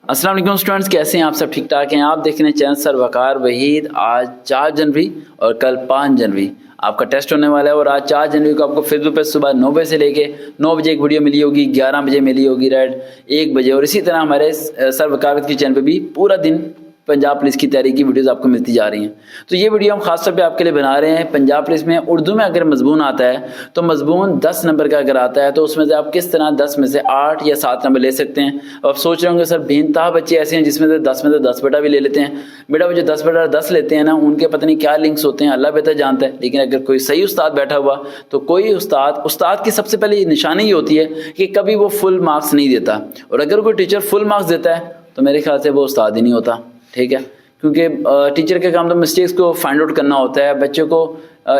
अस्सलाम वालेकुम स्टूडेंट्स, कैसे हैं आप सब? ठीक ठाक हैं? आप देख रहे हैं चैनल सर वकार वहीद। आज 4 जनवरी और कल 5 जनवरी आपका टेस्ट होने वाला है और आज 4 जनवरी को आपको फेसबुक पे सुबह 9 बजे से लेके 9 बजे एक वीडियो मिली होगी, 11 बजे मिली होगी, राइट 1 बजे, और इसी तरह हमारे सर वकार वहीद की चैनल पे भी पूरा दिन पंजाब पुलिस की तैयारी की वीडियोस आपको मिलती जा रही हैं। तो ये वीडियो हम खास तौर पे आपके लिए बना रहे हैं। पंजाब पुलिस में उर्दू में अगर मजमून आता है तो मजमून 10 नंबर का अगर आता है तो उसमें से आप किस तरह 10 में से 8 या 7 नंबर ले सकते हैं। अब आप सोच रहे होंगे सर बेनतहा बच्चे ऐसे हैं जिसमें से 10 में से 10 बेटा भी ले लेते हैं। बेटा वो जो 10 बेटा 10 लेते हैं ना, उनके पता नहीं क्या लिंक्स होते हैं, अल्लाह बेहतर जानता है। लेकिन अगर कोई सही उस्ताद बैठा हुआ तो कोई उस्ताद की सबसे पहले निशानी ये होती है कि कभी वो फुल मार्क्स नहीं देता, और अगर कोई टीचर फुल मार्क्स देता है तो मेरे ख्याल से वो उस्ताद ही नहीं होता। ठीक है, क्योंकि टीचर का काम तो मिस्टेक्स को फाइंड आउट करना होता है, बच्चों को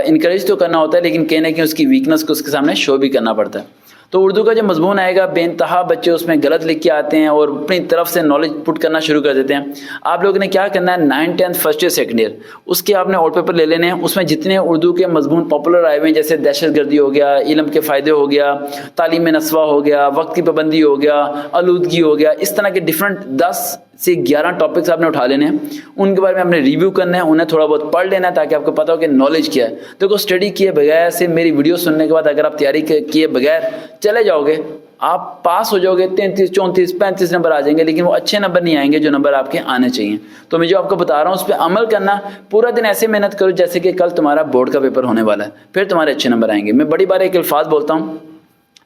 इनकरेज तो करना होता है, लेकिन कहीं ना कहीं उसकी वीकनेस को उसके सामने शो भी करना पड़ता है। तो उर्दू का जो मजमून आएगा बेनतहा बच्चे उसमें गलत लिख के आते हैं और अपनी तरफ से नॉलेज पुट करना शुरू कर देते हैं। आप लोगों ने क्या करना है, 9th 10th first year second year उसके आपने ऑल पेपर ले लेने हैं। उसमें जितने उर्दू के मजमून पॉपुलर आए हुए हैं, जैसे दहशतगर्दी हो गया, इल्म के फ़ायदे हो गया, तालीम में नस्वा हो गया, वक्त की पाबंदी हो गया, आलूदगी हो गया, इस तरह के डिफरेंट 10 से 11 टॉपिक्स आपने उठा लेने हैं। उनके बारे में आपने रिव्यू करना है, उन्हें थोड़ा बहुत पढ़ लेना है ताकि आपको पता हो कि नॉलेज क्या है। देखो स्टडी किए बगैर से मेरी वीडियो सुनने के बाद अगर आप तैयारी किए बगैर चले जाओगे, आप पास हो जाओगे, 33 34 35 नंबर आ जाएंगे, लेकिन वो अच्छे नंबर नहीं आएंगे जो नंबर आपके आने चाहिए। तो मैं जो आपको बता रहा हूँ उस पर अमल करना, पूरा दिन ऐसे मेहनत करो जैसे कि कल तुम्हारा बोर्ड का पेपर होने वाला है, फिर तुम्हारे अच्छे नंबर आएंगे। मैं बड़ी बार एक अल्फाज बोलता हूँ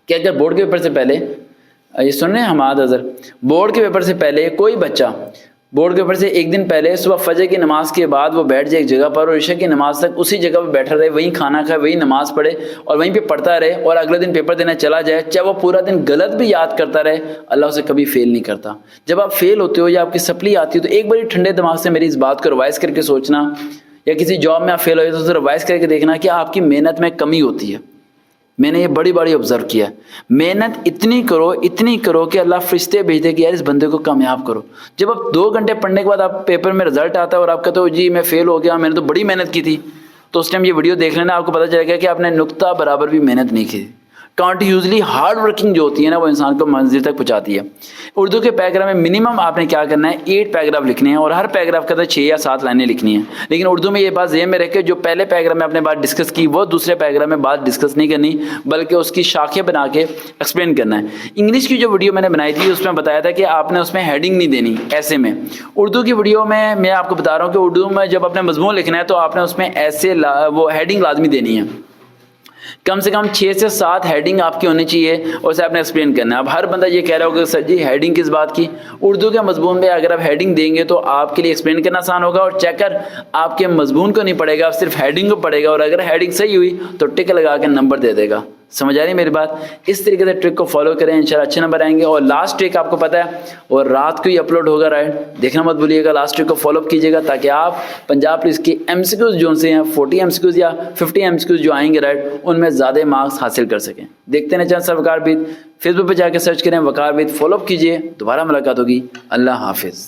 कि अगर बोर्ड के पेपर से पहले, ये सुन रहे हैं हमाद अजहर, बोर्ड के पेपर से पहले कोई बच्चा बोर्ड के पेपर से एक दिन पहले सुबह फजर की नमाज के बाद वो बैठ जाए एक जगह पर और ईशा की नमाज तक उसी जगह पर बैठा रहे, वहीं खाना खाए, वहीं नमाज पढ़े और वहीं पे पढ़ता रहे, और अगले दिन पेपर देने चला जाए, चाहे वो पूरा दिन गलत भी याद करता रहे, अल्लाह उसे कभी फेल नहीं करता। जब आप फेल होते हो या आपकी सप्ली आती है तो एक बार ठंडे दिमाग से मेरी इस बात को रिवाइज करके सोचना, या किसी जॉब में आप फेल हो तो रिवाइज करके देखना कि आपकी मेहनत में कमी होती है। मैंने ये बड़ी ऑब्जर्व किया, मेहनत इतनी करो कि अल्लाह फरिश्ते भेजते कि यार इस बंदे को कामयाब करो। जब आप 2 घंटे पढ़ने के बाद आप पेपर में रिजल्ट आता है और आप कहते हो जी मैं फेल हो गया, मैंने तो बड़ी मेहनत की थी, तो उस टाइम ये वीडियो देख लेना, आपको पता चलेगा कि आपने नुक्ता बराबर भी मेहनत नहीं की। कंटिन्यूसली हार्ड वर्किंग जो होती है ना, वो इंसान को मंजिल तक पहुंचाती है। उर्दू के पैराग्राफ में मिनिमम आपने क्या करना है, 8 पैराग्राफ लिखने हैं और हर पैराग्राफ के अंदर 6 या 7 लाइनें लिखनी है। लेकिन उर्दू में ये बात ज़हन में रखे, जो पहले पैराग्राफ में आपने बात डिस्कस की वो दूसरे पैराग्राफ में बात डिस्कस नहीं करनी, बल्कि उसकी शाखें बना के एक्सप्लेन करना है। इंग्लिश की जो वीडियो मैंने बनाई थी उसमें बताया था कि आपने उसमें हेडिंग नहीं देनी। ऐसे में उर्दू की वीडियो में मैं आपको बता रहा हूँ कि उर्दू में जब आपने मजमून लिखना है तो आपने उसमें ऐसे वो हेडिंग लाजमी देनी है, कम से कम 6 से 7 हेडिंग आपकी होनी चाहिए और उसे आपने एक्सप्लेन करना है। अब हर बंदा ये कह रहा होगा सर जी हेडिंग किस बात की? उर्दू के मजमून में अगर आप हेडिंग देंगे तो आपके लिए एक्सप्लेन करना आसान होगा और चेकर आपके मजमून को नहीं पड़ेगा, आप सिर्फ हेडिंग को पढ़ेगा, और अगर हेडिंग सही हुई तो टिक लगा के नंबर दे देगा। समझ आ रही मेरी बात? इस तरीके से ट्रिक को फॉलो करें, इंशाल्लाह अच्छे नंबर आएंगे। और लास्ट ट्रिक आपको पता है और रात को ही अपलोड होगा, राइट, देखना मत भूलिएगा, लास्ट ट्रिक को फॉलो अप कीजिएगा ताकि आप पंजाब पुलिस की MCQs जो से हैं 40 MCQs या 50 MCQs जो आएंगे, राइट, उनमें ज़्यादा मार्क्स हासिल कर सकें। देखते हैं चैनल सर वकार वहीद, फेसबुक पर जाकर सर्च करें वकार वहीद, फॉलो अप कीजिए। दोबारा मुलाकात होगी। अल्लाह हाफिज़।